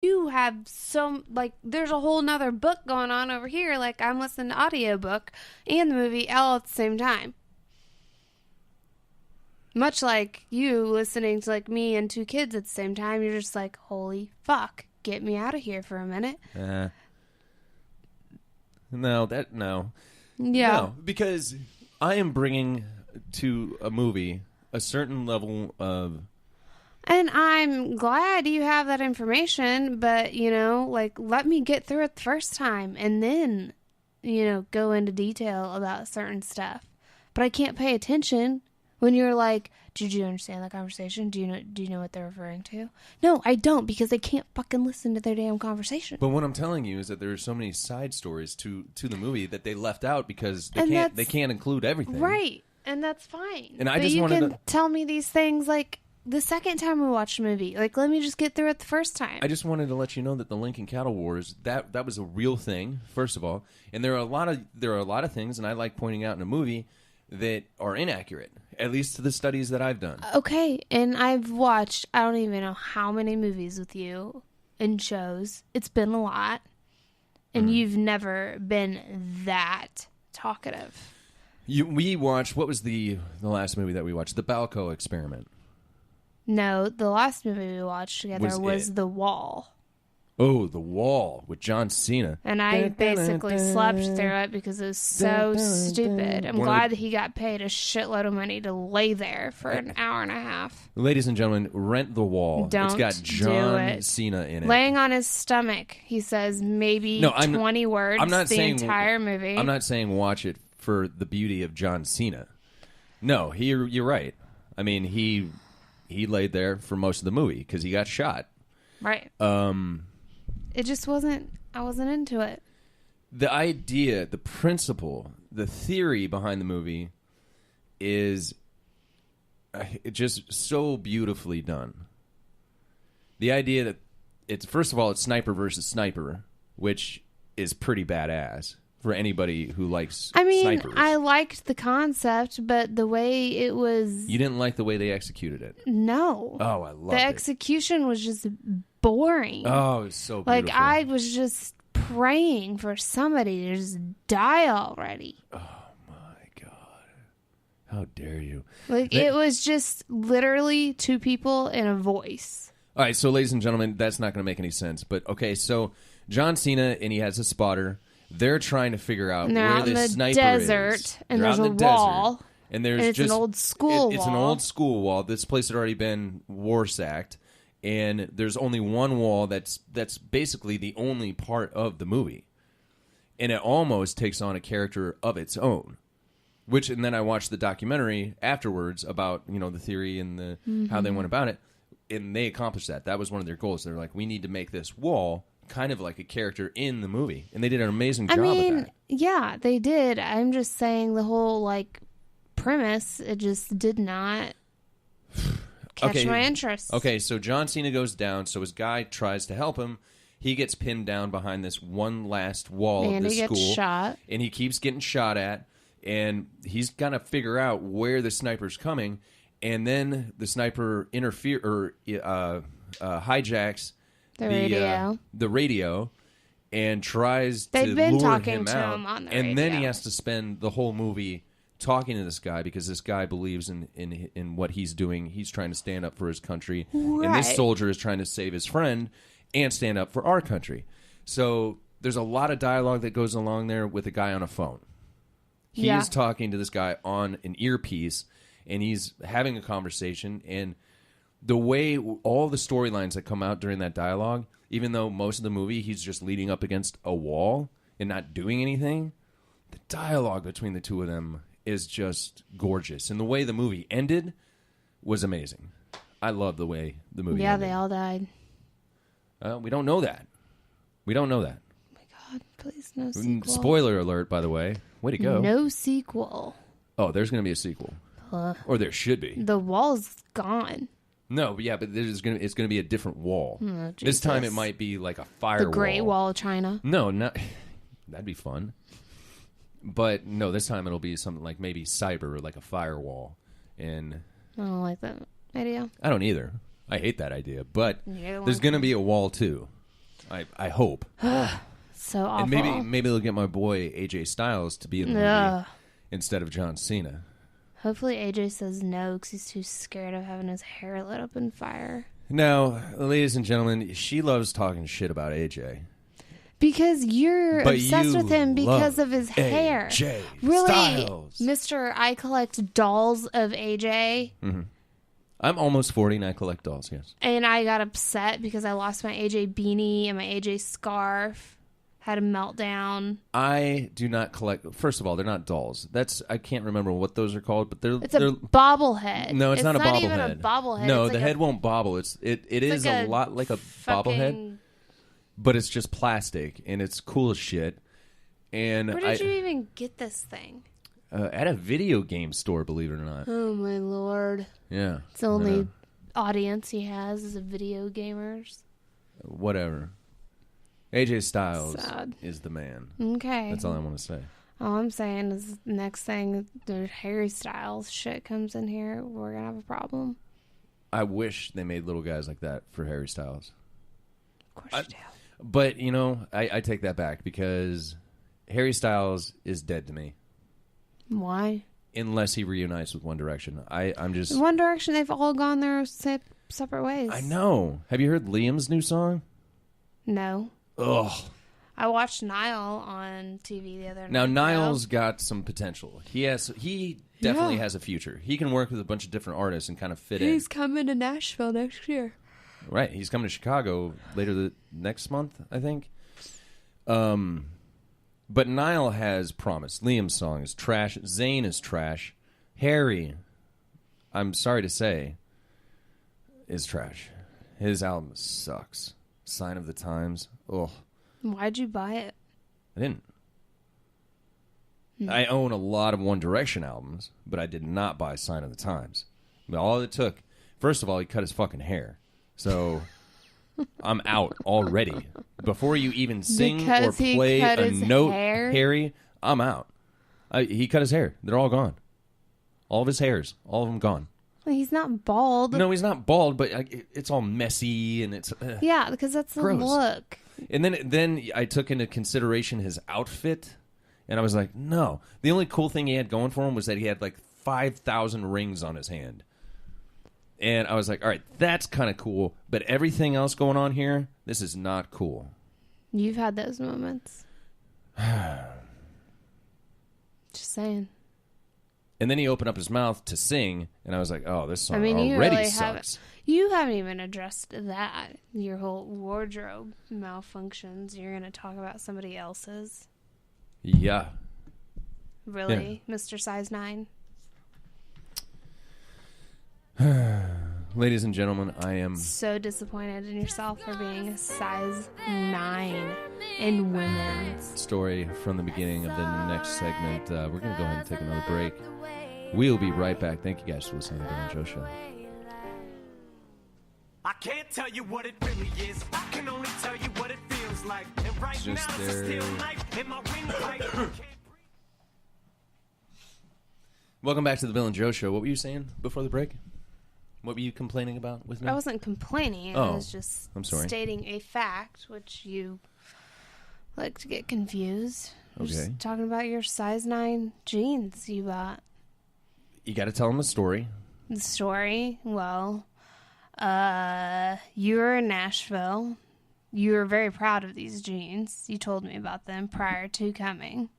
you have some, like, there's a whole nother book going on over here. Like, I'm listening to audiobook and the movie all at the same time. Much like you listening to, like, me and two kids at the same time, you're just like, holy fuck, get me out of here for a minute. No. Yeah. No, because I am bringing to a movie a certain level of... And I'm glad you have that information, but, you know, like, let me get through it the first time and then, you know, go into detail about certain stuff. But I can't pay attention when you're like, did you understand that conversation? Do you know what they're referring to? No, I don't, because I can't fucking listen to their damn conversation. But what I'm telling you is that there are so many side stories to the movie that they left out because they can't include everything. Right, and that's fine. And I but just you wanted can to tell me these things, like, the second time we watched the movie. Like, let me just get through it the first time. I just wanted to let you know that the Lincoln Cattle Wars, that was a real thing, first of all. And there are a lot of things, and I like pointing out in a movie, that are inaccurate, at least to the studies that I've done. Okay, and I've watched, I don't even know how many movies with you and shows. It's been a lot. And you've never been that talkative. We watched, what was the last movie that we watched? The Balco Experiment. No, the last movie we watched together was The Wall. Oh, The Wall with John Cena. And I basically slept through it because it was so stupid. I'm glad that he got paid a shitload of money to lay there for an hour and a half. Ladies and gentlemen, rent The Wall. Don't It's got John Cena in it. Laying on his stomach, he says maybe 20 words entire movie. I'm not saying watch it for the beauty of John Cena. No, you're right. I mean, he laid there for most of the movie because he got shot. Right. It just wasn't, I wasn't into it. The idea, the principle, the theory behind the movie is just so beautifully done. The idea that first of all, it's sniper versus sniper, which is pretty badass for anybody who likes snipers. I liked the concept, but the way it was... You didn't like the way they executed it? No. Oh, I loved it. The execution was just boring. Oh, it was so beautiful. Like, I was just praying for somebody to just die already. Oh, my God. How dare you. Like, it was just literally two people and a voice. All right, so ladies and gentlemen, that's not going to make any sense. But, okay, so John Cena, and he has a spotter. They're trying to figure out where this sniper is. And there's a wall. And there's it's an old school wall. It's an old school wall. This place had already been war-sacked. And there's only one wall that's basically the only part of the movie. And it almost takes on a character of its own. And then I watched the documentary afterwards about, you know, the theory and how they went about it. And they accomplished that. That was one of their goals. They're like, we need to make this wall kind of like a character in the movie. And they did an amazing job of that. Yeah, they did. I'm just saying the whole, like, premise, it just did not catch my interest. Okay, so John Cena goes down, so his guy tries to help him. He gets pinned down behind this one last wall of this school. And he gets shot. And he keeps getting shot at. And he's got to figure out where the sniper's coming. And then the sniper hijacks the radio and tries to lure him out. They've been talking to him on the radio. And then he has to spend the whole movie talking to this guy because this guy believes in what he's doing. He's trying to stand up for his country. Right. And this soldier is trying to save his friend and stand up for our country. So there's a lot of dialogue that goes along there with a guy on a phone. He is talking to this guy on an earpiece, and he's having a conversation. And the way all the storylines that come out during that dialogue, even though most of the movie he's just leaning up against a wall and not doing anything, the dialogue between the two of them is just gorgeous. And the way the movie ended was amazing. I love the way the movie ended. They all died. We don't know that. We don't know that. Oh my God, please, no sequel. Spoiler alert, by the way. Way to go. No sequel. Oh, there's going to be a sequel. Or there should be. The wall's gone. No, but it's going to be a different wall. Oh, this time it might be like a firewall. The Great Wall of China. No, not that'd be fun. But no, this time it'll be something like maybe cyber or like a firewall. And I don't like that idea. I don't either. I hate that idea. But there's going to be a wall too. I hope. So awful. And maybe they'll get my boy AJ Styles to be in the movie instead of John Cena. Hopefully AJ says no because he's too scared of having his hair lit up in fire. Now, ladies and gentlemen, she loves talking shit about AJ. Because you're obsessed with him because of his hair. AJ really, Styles. Mr. I collect dolls of AJ. Mm-hmm. I'm almost 40 and I collect dolls, yes. And I got upset because I lost my AJ beanie and my AJ scarf. Had a meltdown. I do not collect. First of all, they're not dolls. I can't remember what those are called, but they're bobblehead. No, it's not a bobblehead. Even a bobblehead. No, it's the head won't bobble. It is a lot like a bobblehead, but it's just plastic and it's cool as shit. And where did you even get this thing? At a video game store, believe it or not. Oh my lord! Yeah, it's the only audience he has is video gamers. Whatever. AJ Styles is the man. Okay. That's all I want to say. All I'm saying is next thing the Harry Styles shit comes in here, we're going to have a problem. I wish they made little guys like that for Harry Styles. Of course you do. But, I take that back because Harry Styles is dead to me. Why? Unless he reunites with One Direction. I'm just... One Direction, they've all gone their separate ways. I know. Have you heard Liam's new song? No. Ugh. I watched Niall on TV the other night. Now, Niall's got some potential. He definitely has a future. He can work with a bunch of different artists and kind of fit in. He's coming to Nashville next year. Right. He's coming to Chicago later next month, I think. But Niall has promise. Liam's song is trash. Zayn is trash. Harry, I'm sorry to say, is trash. His album sucks. Sign of the Times. Ugh. Why'd you buy it? I didn't. I own a lot of One Direction albums, but I did not buy Sign of the Times. But all it took, first of all, he cut his fucking hair. So I'm out already. Before you even sing or play a note, Harry, I'm out. He cut his hair. They're all gone. All of his hairs. All of them gone. Well, he's not bald. No, he's not bald, but it's all messy and it's... yeah, because that's the look. And then I took into consideration his outfit, and I was like, no. The only cool thing he had going for him was that he had like 5,000 rings on his hand. And I was like, all right, that's kind of cool, but everything else going on here, this is not cool. You've had those moments. Just saying. And then he opened up his mouth to sing, and I was like, oh, this song already sucks. You haven't even addressed that. Your whole wardrobe malfunctions. You're going to talk about somebody else's. Yeah. Really? Yeah. Mr. Size 9? Ladies and gentlemen, I am... so disappointed in yourself for being a size 9 in women's. Story from the beginning of the next segment. We're going to go ahead and take another break. We'll be right back. Thank you guys for listening to the Bill and Joe Show. I can't tell you what it really is. I can only tell you what it feels like. And right now it's a still night in my windpipe. Welcome back to the Bill and Joe Show. What were you saying before the break? What were you complaining about with me? I wasn't complaining. I was just stating a fact, which you like to get confused. Okay. Just talking about your size 9 jeans you bought. You got to tell them the story. The story? Well, you were in Nashville. You were very proud of these jeans. You told me about them prior to coming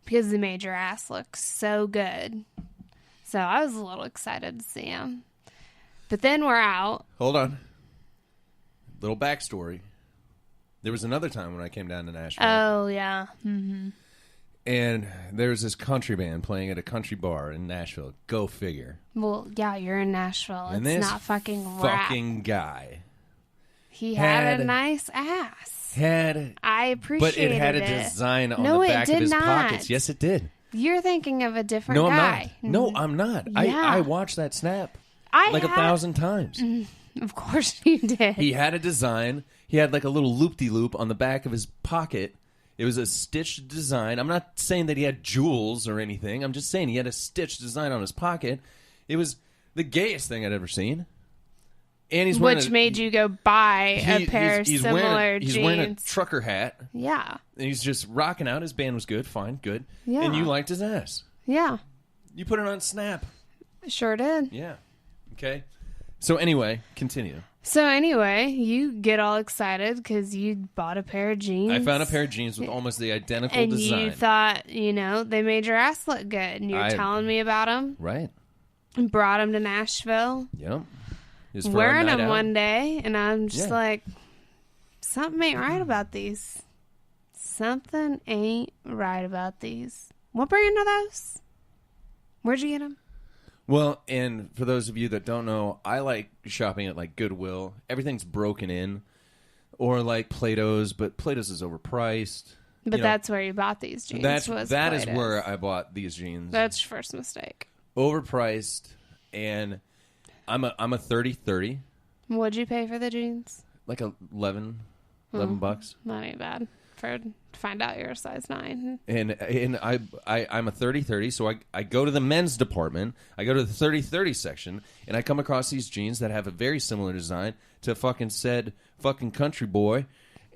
because they made your ass look so good. So I was a little excited to see them. But then we're out. Hold on. Little backstory. There was another time when I came down to Nashville. Oh, yeah. Mm-hmm. And there was this country band playing at a country bar in Nashville. Go figure. Well, yeah, you're in Nashville. And it's not fucking rap. Fucking guy. He had a nice ass. I appreciated it. But it had a design on the back of his pockets. Yes, it did. You're thinking of a different guy. No, I'm not. Yeah. I watched that snap. 1,000 times. Of course you did. He had a design. He had like a little loop-de-loop on the back of his pocket. It was a stitched design. I'm not saying that he had jewels or anything. I'm just saying he had a stitched design on his pocket. It was the gayest thing I'd ever seen. And he's wearing which made you go buy a pair of similar jeans. He's wearing a trucker hat. Yeah. And he's just rocking out. His band was good, fine, good. Yeah. And you liked his ass. Yeah. You put it on Snap. Sure did. Yeah. Okay. So anyway, continue. So anyway, you get all excited because you bought a pair of jeans. I found a pair of jeans with almost the identical and design. And you thought, they made your ass look good. And you were telling me about them. Right. And brought them to Nashville. Yep. Wearing them one day, and I'm just like, something ain't right about these. Something ain't right about these. What brand are those? Where'd you get them? Well, and for those of you that don't know, I like shopping at like Goodwill. Everything's broken in, or like Plato's, but Plato's is overpriced. But that's where you bought these jeans. That is where I bought these jeans. That's your first mistake. Overpriced, and I'm a 30-30. What'd you pay for the jeans? Like $11 bucks. Not ain't bad. To find out you're a size 9. And I'm a 30-30, so I go to the men's department. I go to the 30-30 section, and I come across these jeans that have a very similar design to fucking said fucking country boy.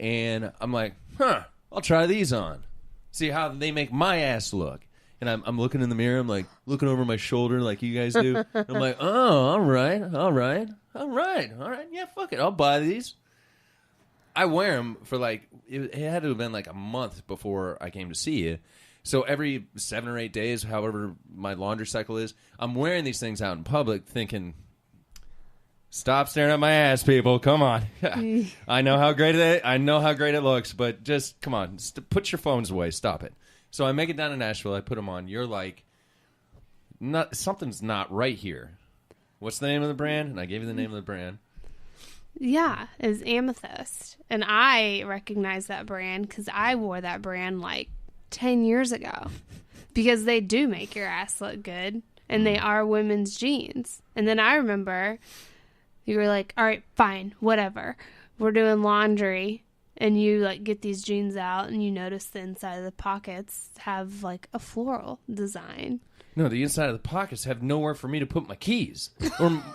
And I'm like, I'll try these on. See how they make my ass look. And I'm looking in the mirror. I'm like looking over my shoulder like you guys do. I'm like, oh, all right. Yeah, fuck it. I'll buy these. I wear them for like, it had to have been like a month before I came to see you. So every 7 or 8 days, however my laundry cycle is, I'm wearing these things out in public thinking, stop staring at my ass, people. Come on. I know how great it looks, but just come on. Put your phones away. Stop it. So I make it down to Nashville. I put them on. You're like, something's not right here. What's the name of the brand? And I gave you the name of the brand. Yeah, it's Amethyst. And I recognize that brand because I wore that brand like 10 years ago. Because they do make your ass look good. And they are women's jeans. And then I remember you were like, all right, fine, whatever. We're doing laundry. And you like get these jeans out and you notice the inside of the pockets have like a floral design. No, the inside of the pockets have nowhere for me to put my keys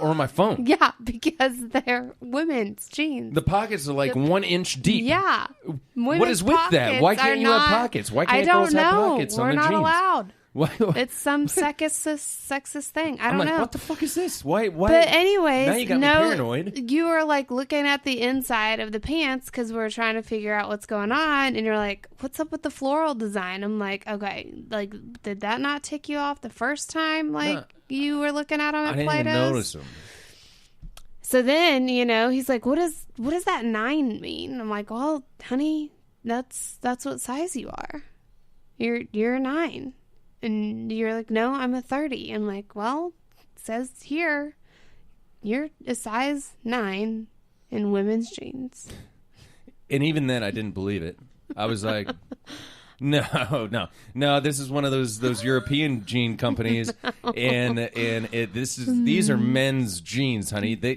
or my phone. Yeah, because they're women's jeans. The pockets are like 1 inch deep. Yeah. What is with that? Why can't you have pockets? Why can't girls have pockets on their jeans? We're not allowed. Why? It's some sexist thing. I don't know. What the fuck is this? Why? But anyways, now you got me paranoid. You were like looking at the inside of the pants because we were trying to figure out what's going on, and you're like, "What's up with the floral design?" I'm like, "Okay, like did that not tick you off the first time? Like you were looking at them at Plato's?" I didn't even notice them. So then he's like, "What does that 9 mean?" I'm like, "Well, honey, that's what size you are. You're a 9." And you're like, no, I'm a 30. I'm like, well, it says here, you're a size 9 in women's jeans. And even then, I didn't believe it. I was like, no. This is one of those European jean companies, and these are men's jeans, honey. They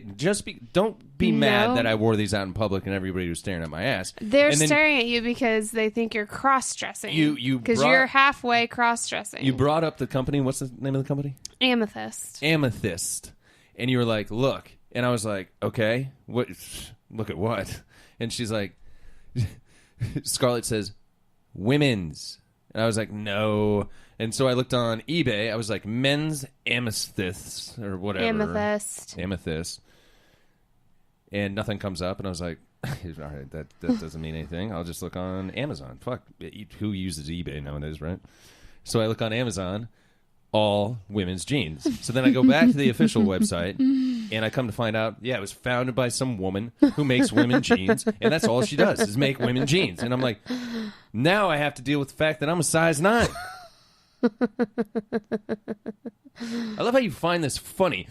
don't be mad that I wore these out in public and everybody was staring at my ass. They're staring at you because they think you're cross-dressing. Because you're halfway cross-dressing. You brought up the company. What's the name of the company? Amethyst. And you were like, look. And I was like, okay. What? Look at what? And she's like, Scarlett says, women's. And I was like, no. And so I looked on eBay. I was like, men's amethysts or whatever. Amethyst. And nothing comes up. And I was like, all right, that doesn't mean anything. I'll just look on Amazon. Fuck, who uses eBay nowadays, right? So I look on Amazon, all women's jeans. So then I go back to the official website, and I come to find out, it was founded by some woman who makes women jeans, and that's all she does is make women jeans. And I'm like, now I have to deal with the fact that I'm a size 9. I love how you find this funny.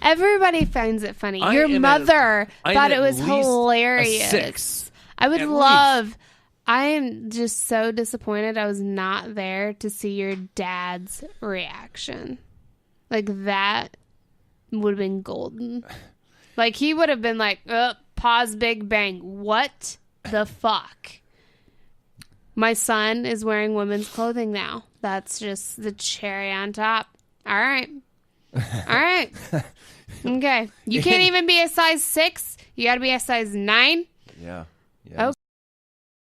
Everybody finds it funny. Your mother thought it was hilarious. I would love. I am just so disappointed I was not there to see your dad's reaction. Like that would have been golden. Like he would have been like, pause, Big Bang. What the fuck? My son is wearing women's clothing now. That's just the cherry on top. All right. All right. Okay. You can't even be a size 6. You got to be a size 9. Yeah. Oh.